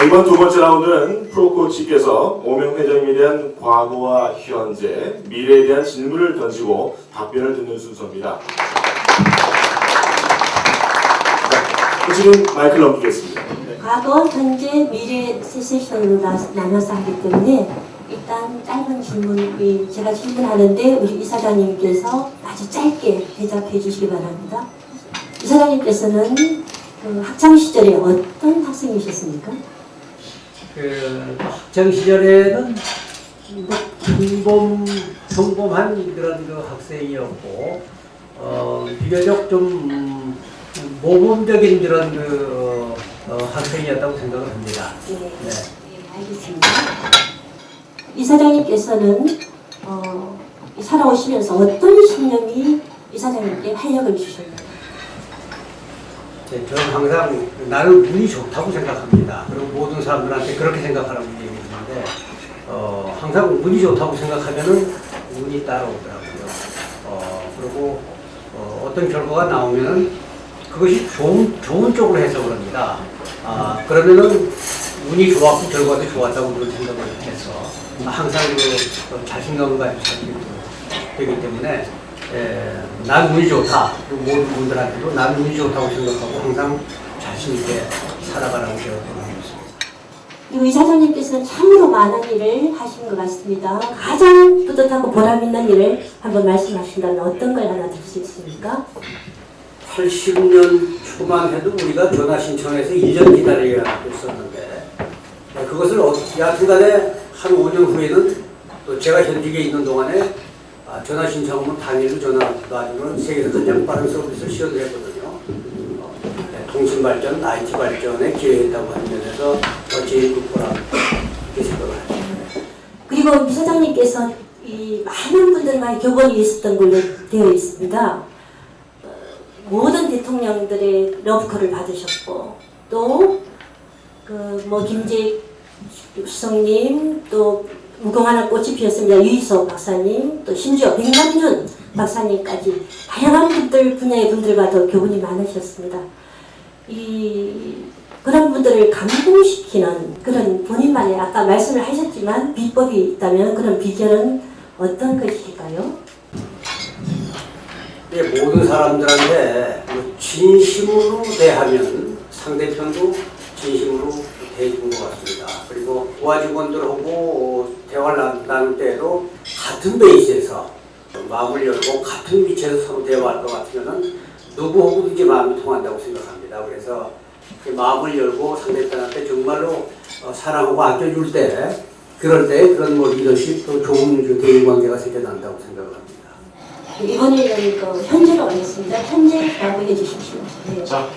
이번 두 번째 라운드는 프로코치께서 오명 회장님에 대한 과거와 현재, 미래에 대한 질문을 던지고 답변을 듣는 순서입니다. 자, 지금 마이크를 넘기겠습니다. 과거, 현재, 미래 세 세션으로 나눠서 하기 때문에 일단 짧은 질문이 제가 질문하는데 우리 이사장님께서 아주 짧게 대답해 주시기 바랍니다. 이사장님께서는 그 학창 시절에 어떤 학생이셨습니까? 학창 시절에는 평범한 그런 그 학생이었고 비교적 좀 모범적인 그런 그 학생이었다고 생각을 합니다. 네, 네. 알겠습니다. 이사장님께서는 살아오시면서 어떤 신념이 이사장님께 활력을 주셨나요? 저는 항상 나는 운이 좋다고 생각합니다. 그리고 모든 사람들한테 그렇게 생각하라고 얘기했는데 항상 운이 좋다고 생각하면은 운이 따라오더라고요. 그리고 어떤 결과가 나오면은 그것이 좋은 쪽으로 해석을 합니다. 그러면은 운이 좋았고 결과도 좋았다고 그런 생각을 해서 항상 그 자신감을 가지고 살게 되기 때문에 난 운이 좋다. 그리고 모든 분들한테도 난 운이 좋다고 생각하고 항상 자신 있게 살아가라고 배웠던 것 같습니다. 그리고 이사장님께서는 참으로 많은 일을 하신 것 같습니다. 가장 뿌듯하고 보람 있는 일을 한번 말씀하신다면 어떤 걸 하나 들 수 있습니까? 80년 초만 해도 우리가 전화 신청해서 1년 기다려야 했었는데 그것을 여하튼간에 한 5년 후에는 또 제가 현직에 있는 동안에 전화 신청하면 당일로 전화 놔주는 세계에서 가장 빠른 서비스를 시연했거든요. 통신 발전, IT 발전에 기여했다고 하는 면에서 제일 국보라 이렇게 생각을 하죠. 그리고 이사장님께서 이 많은 분들과의 교본이 있었던 걸로 되어 있습니다. 모든 대통령들의 러브콜을 받으셨고 또 김재수석님 또 무궁화는 꽃이 피었습니다. 유희석 박사님 또 심지어 백남준 박사님까지 다양한 분야의 분들과도 교분이 많으셨습니다. 그런 분들을 감동시키는 그런 본인만의 아까 말씀을 하셨지만 비법이 있다면 그런 비결은 어떤 것일까요? 모든 사람들한테 진심으로 대하면 상대편도 진심으로 대해준 것 같습니다. 그리고 부하 직원들하고 대화를 나눌 때에도 같은 베이스에서 마음을 열고 같은 위치에서 서로 대화할 것 같으면 누구하고든지 마음이 통한다고 생각합니다. 그래서 마음을 열고 상대편한테 정말로 사랑하고 아껴줄 때 그럴 때 그런 리더십 또 좋은 대인관계가 생겨난다고 생각을 합니다. 이번에는 현재로 가겠습니다. 현재라고 해주십시오. 네. 자,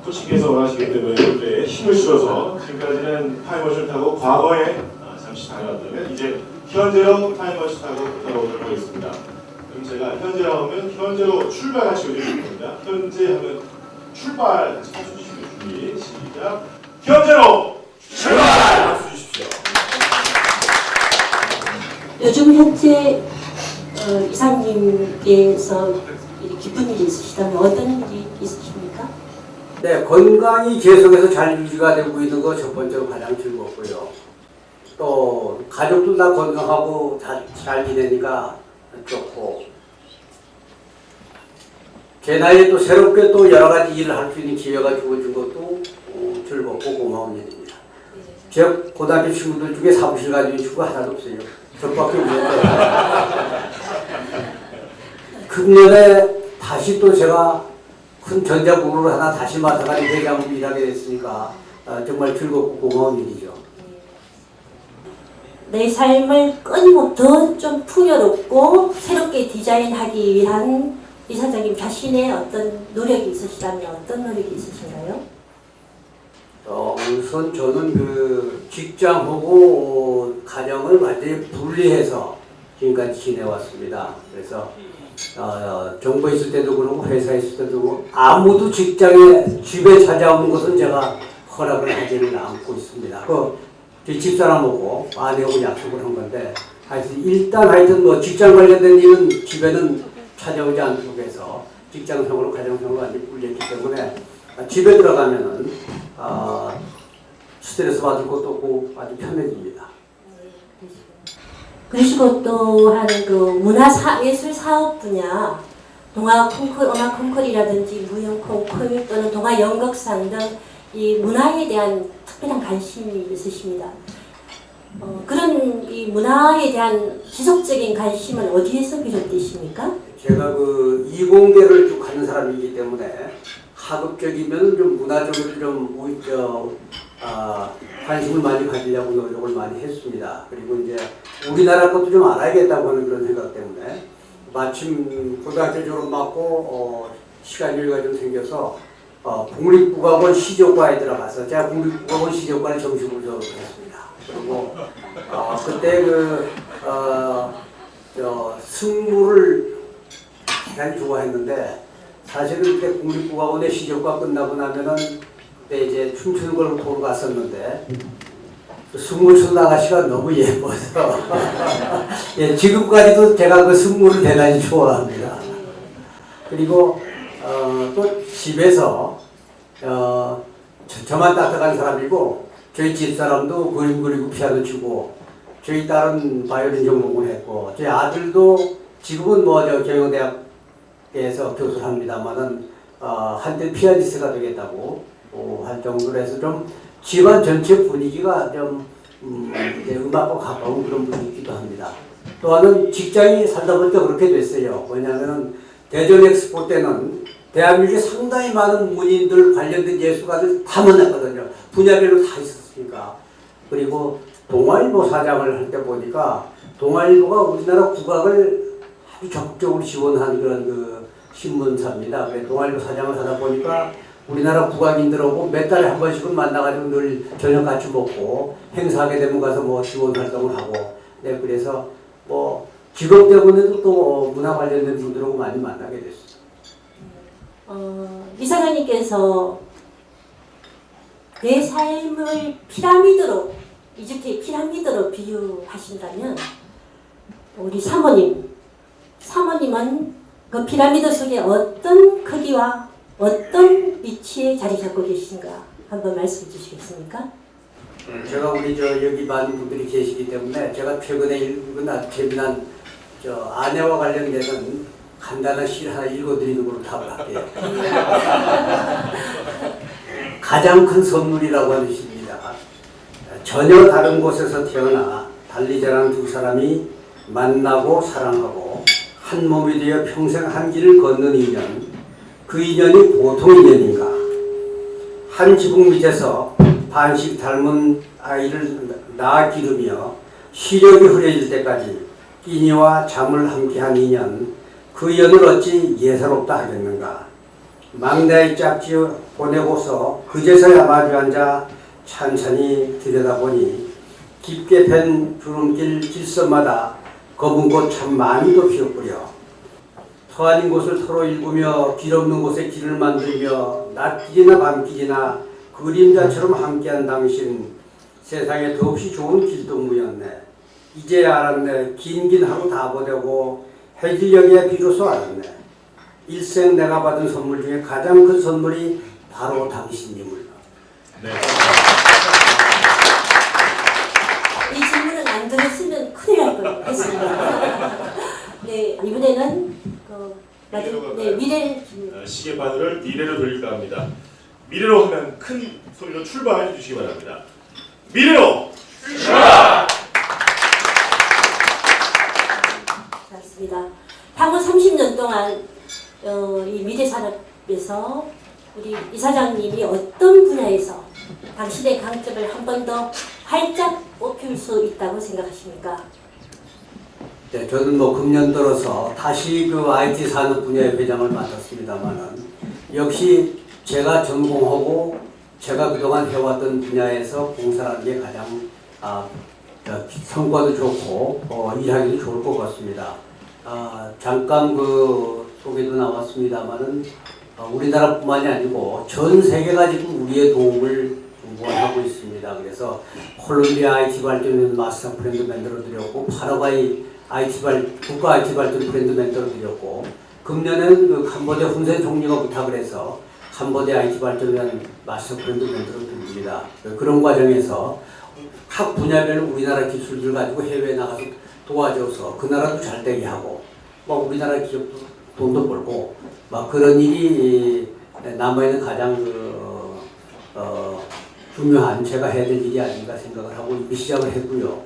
코치께서 원하시기 때문에 이때 힘을 실어서 지금까지는 타임머신을 타고 과거에 잠시 다녀왔다면 이제 현재로 타임머신 타고 돌아오도록 하겠습니다. 그럼 제가 현재라고 하면 현재로 출발하시고 되실 겁니다. 현재 하면 출발 같이 박수 주시면 준비 시작. 현재로 출발! 박수 주십시오. 요즘 현재 이사님께서 기쁜 일이 있으시다면 어떤 일이 있으십니까? 네, 건강이 계속해서 잘 유지가 되고 있는 거 첫 번째로 가장 즐겁고요. 또 가족들 다 건강하고 잘 지내니까 좋고 제 나이에 또 새롭게 또 여러 가지 일을 할 수 있는 기회가 주어진 것도 즐겁고 고마운 일입니다. 제 고등학교 친구들 중에 사무실 가지고 있는 친구가 하나도 없어요. 저밖에 없는데 금년에 다시 또 제가 큰 전자부를 하나 다시 맡아가지고 회장으로 일하게 됐으니까 정말 즐겁고 고마운 일이죠. 내 삶을 끊임없이 좀 풍요롭고 새롭게 디자인하기 위한 이사장님 자신의 어떤 노력이 있으시다면 어떤 노력이 있으신가요? 우선 저는 직장하고 가정을 완전히 분리해서 지금까지 지내왔습니다. 그래서 정부에 있을 때도 그렇고 회사에 있을 때도 그렇고 아무도 집에 찾아오는 것은 제가 허락을 하지는 않고 있습니다. 집사람하고 아내하고 약속을 한 건데 하여튼 직장 관련된 일은 집에는 찾아오지 않도록 해서 직장생활로 가정생활로 완전히 분리했기 때문에 집에 들어가면은 스트레스 받을 것도 없고 아주 편해집니다. 그리고 또한 그 문화예술 사업 분야, 동화 콩쿨, 음악 콩쿨이라든지 무용 콩쿨 또는 동화 연극상 등 이 문화에 대한 특별한 관심이 있으십니다. 그런 이 문화에 대한 지속적인 관심은 어디에서 비롯되십니까? 제가 그 이공계를 쭉 하는 사람이기 때문에 가급적이면 좀 문화적으로 좀 관심을 많이 가지려고 노력을 많이 했습니다. 그리고 이제 우리나라 것도 좀 알아야겠다고 하는 그런 생각 때문에 마침 고등학교 졸업하고 시간 여유가 좀 생겨서 국립국악원 시조과에 들어가서 제가 국립국악원 시조과를 정식으로 졸업했습니다. 그리고 그때 승무를 대단히 좋아했는데 사실은 그때 국립국악원의 시조과 끝나고 나면은 그때 이제 춤추는 걸 보러 갔었는데 승무 춘 아가씨가 너무 예뻐서 예, 지금까지도 제가 그 승무를 대단히 좋아합니다. 그리고 또 집에서 저만 따뜻한 사람이고 저희 집사람도 그림 그리고 피아노 치고 저희 딸은 바이올린 전공을 했고 저희 아들도 지금은 저 경영대학에서 교수를 합니다만은 한때 피아니스트가 되겠다고 할 정도로 해서 좀 집안 전체 분위기가 좀 음악과 가까운 그런 분위기이기도 합니다. 또 하나는 직장이 살다 보니까 그렇게 됐어요. 왜냐하면 대전 엑스포 때는 대한민국에 상당히 많은 문인들 관련된 예술가들 다 만났거든요. 분야별로 다 있었으니까. 그리고 동아일보 사장을 할 때 보니까 동아일보가 우리나라 국악을 아주 적극적으로 지원한 그런 그 신문사입니다. 그래서 동아일보 사장을 하다 보니까 우리나라 국악인들하고 몇 달에 한 번씩은 만나가지고 늘 저녁 같이 먹고 행사하게 되면 가서 지원 활동을 하고 네, 그래서 직업 때문에도 또 문화 관련된 분들하고 많이 만나게 됐어요. 이사장님께서 내 삶을 피라미드로 이집트의 피라미드로 비유하신다면 우리 사모님은 그 피라미드 속에 어떤 크기와 어떤 위치에 자리 잡고 계신가 한번 말씀해 주시겠습니까? 제가 우리 여기 많은 분들이 계시기 때문에 제가 최근에 읽은 아주 재미난 아내와 관련되는 간단한 시 하나 읽어드리는 걸로 답을 할게요. 가장 큰 선물이라고 하는 시입니다. 전혀 다른 곳에서 태어나 달리 자란 두 사람이 만나고 사랑하고 한 몸이 되어 평생 한 길을 걷는 인연. 그 인연이 보통 인연인가? 한 지붕 밑에서 반씩 닮은 아이를 낳아 기르며 시력이 흐려질 때까지 끼니와 잠을 함께한 인연. 그 인연을 어찌 예사롭다 하겠는가? 막내의 짝지 보내고서 그제서야 마주 앉아 찬찬히 들여다보니 깊게 팬 주름길 길섬마다 검은 꽃 참 많이도 피었구려. 터 아닌 곳을 터로 일구며 길 없는 곳에 길을 만들며 낮길이나 밤길이나 그림자처럼 함께한 당신, 세상에 더없이 좋은 길동무였네. 이제야 알았네. 긴 하루 다 보내고 해질녘에 비로소 알았네. 일생 내가 받은 선물 중에 가장 큰 선물이 바로 당신님을. 네. 이 질문은 안 들었으면 큰일 날 뻔했습니다. 네, 이번에는 미래 시계바늘을 미래로 돌릴까 합니다. 미래로 하면 큰 소리로 출발해 주시기 바랍니다. 미래로 출발! 맞습니다. 향후 30년 동안 이 미래 산업에서 우리 이사장님이 어떤 분야에서 당신의 강점을 한 번 더 활짝 뽑힐 수 있다고 생각하십니까? 네, 저는 금년 들어서 다시 그 IT 산업 분야의 회장을 맡았습니다만은 역시 제가 전공하고 제가 그동안 해왔던 분야에서 봉사하는 게 가장 성과도 좋고 일하기도 좋을 것 같습니다. 잠깐 그 소개도 나왔습니다만은 우리나라뿐만이 아니고 전 세계가 지금 우리의 도움을 원하고 있습니다. 그래서 콜롬비아 IT 발전은 마스터 브랜드 만들어 드렸고 파라과이 국가 IT 발전 브랜드 만들어 드렸고 금년에는 그 캄보디아 훈센 총리가 부탁을 해서 캄보디아 IT 발전은 마스터 브랜드 만들어 드립니다. 있습니다. 그런 과정에서 각 분야별로 우리나라 기술들 가지고 해외에 나가서 도와줘서 그 나라도 잘 되게 하고 뭐 우리나라 기업도 돈도 벌고 막 그런 일이 남아있는 가장 중요한 제가 해야 될 일이 아닌가 생각을 하고 이미 시작을 했고요.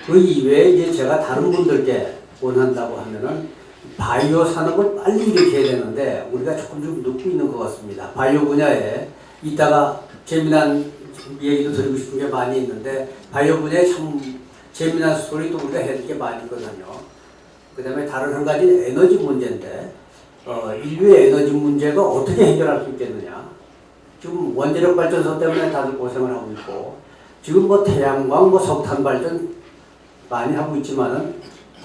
그 이외에 이제 제가 다른 분들께 원한다고 하면은 바이오 산업을 빨리 일으켜야 되는데 우리가 조금 좀 늦고 있는 것 같습니다. 바이오 분야에 이따가 재미난 얘기도 드리고 싶은 게 많이 있는데 바이오 분야에 참 재미난 스토리도 우리가 해야 될 게 많이 있거든요. 그 다음에 다른 한 가지 에너지 문제인데 인류의 에너지 문제가 어떻게 해결할 수 있겠느냐. 지금 원자력 발전소 때문에 다들 고생을 하고 있고 지금 뭐 태양광, 뭐 석탄 발전 많이 하고 있지만은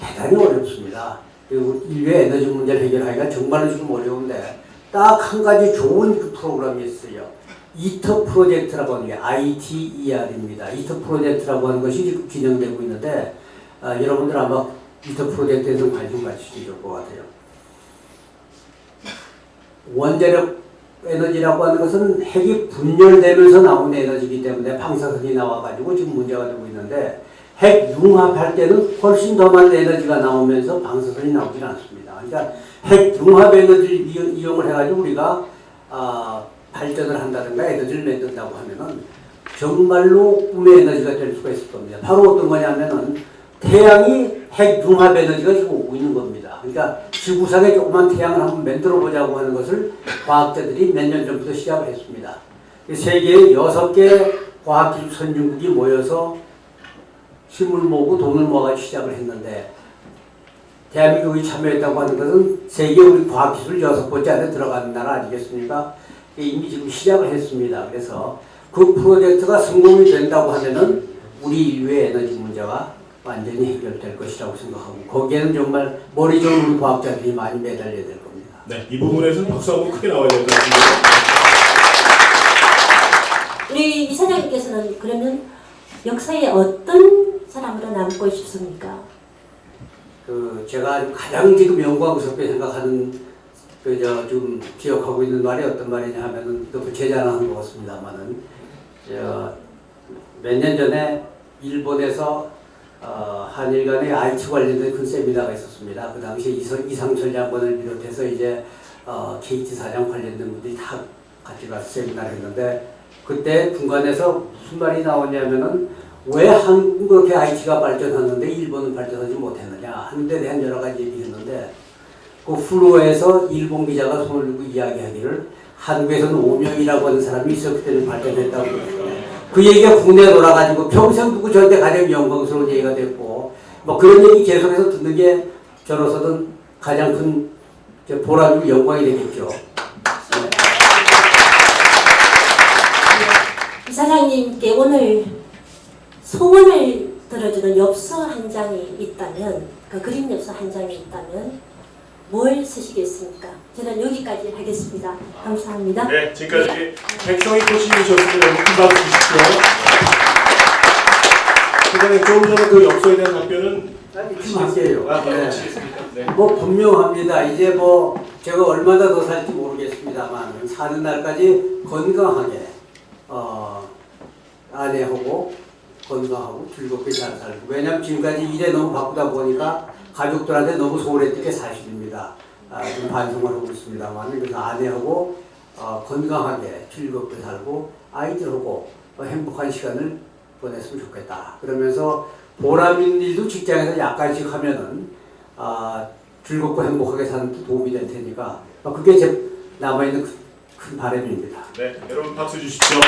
대단히 어렵습니다. 그리고 인류의 에너지 문제를 해결하기가 정말로 지금 어려운데 딱 한 가지 좋은 그 프로그램이 있어요. 이터 프로젝트라고 하는 게 ITER입니다. 이터 프로젝트라고 하는 것이 지금 진행되고 있는데 여러분들 아마 이터 프로젝트에서 관심 가지시면 좋을 것 같아요. 원자력 에너지라고 하는 것은 핵이 분열되면서 나오는 에너지이기 때문에 방사선이 나와가지고 지금 문제가 되고 있는데 핵 융합할 때는 훨씬 더 많은 에너지가 나오면서 방사선이 나오질 않습니다. 그러니까 핵 융합 에너지를 이용을 해가지고 우리가 발전을 한다든가 에너지를 만든다고 하면은 정말로 꿈의 에너지가 될 수가 있을 겁니다. 바로 어떤 거냐면은 태양이 핵 융합 에너지가 지금 오고 있는 겁니다. 그러니까 지구상에 조그만 태양을 한번 만들어 보자고 하는 것을 과학자들이 몇 년 전부터 시작을 했습니다. 세계의 6개 과학기술 선진국이 모여서 힘을 모으고 돈을 모아서 시작을 했는데 대한민국이 참여했다고 하는 것은 세계 우리 과학기술 6번째 안에 들어가는 나라 아니겠습니까? 이미 지금 시작을 했습니다. 그래서 그 프로젝트가 성공이 된다고 하면은 우리 인류의 에너지 문제가 완전히 해결될 것이라고 생각하고 거기에는 정말 머리 좋은 우리 과학자들이 많이 매달려야 될 겁니다. 네, 이 부분에서는 박수 한번 크게 나와야 될 것 같습니다. 우리 이사장님께서는 그러면 역사에 어떤 사람으로 남고 싶습니까? 제가 가장 지금 영광스럽게 생각하는 좀 기억하고 있는 말이 어떤 말이냐 하면은 또 제자랑한 것 같습니다만은 몇 년 전에 일본에서 한일 간의 IT 관련된 큰 세미나가 있었습니다. 그 당시에 이상철 장관을 비롯해서 이제 KT 사장 관련된 분들이 다 같이 가서 세미나를 했는데 그때 중간에서 무슨 말이 나오냐면은 왜 한국은 그렇게 IT가 발전하는데 일본은 발전하지 못했느냐 하는 데 대한 여러 가지 얘기를 했는데 그 플로어에서 일본 기자가 손을 들고 이야기하기를 한국에서는 오명이라고 하는 사람이 있었기 때문에 발전했다고 그랬어요. 그 얘기가 국내에 돌아가지고 평생 두고 저한테 가장 영광스러운 얘기가 됐고 뭐 그런 얘기 계속해서 듣는 게 저로서는 가장 큰 보람이고 영광이 되겠죠. 이사장님께 오늘 소원을 들어주는 엽서 한 장이 있다면 그 그림 엽서 한 장이 있다면 뭘 쓰시겠습니까? 저는 여기까지 하겠습니다. 감사합니다. 네, 지금까지 백성희 코치님이셨습니다. 여러분 큰 박수 주십시오. 소장님 조금 전에 그 엽서에 대한 답변은 할게요. 네. 하시겠습니까? 네. 뭐 분명합니다. 이제 뭐 제가 얼마나 더 살지 모르겠습니다만 사는 날까지 건강하게 아내하고 건강하고 즐겁게 잘 살고 왜냐면 지금까지 일에 너무 바쁘다 보니까 가족들한테 너무 소홀했던 게 사실입니다. 좀 반성을 하고 있습니다만 그래서 아내하고 건강하게 즐겁게 살고 아이들하고 행복한 시간을 보냈으면 좋겠다. 그러면서 보람 있는 일도 직장에서 약간씩 하면은 즐겁고 행복하게 사는 데 도움이 될 테니까 그게 제 남아있는 큰 바람입니다. 네, 여러분 박수 주십시오.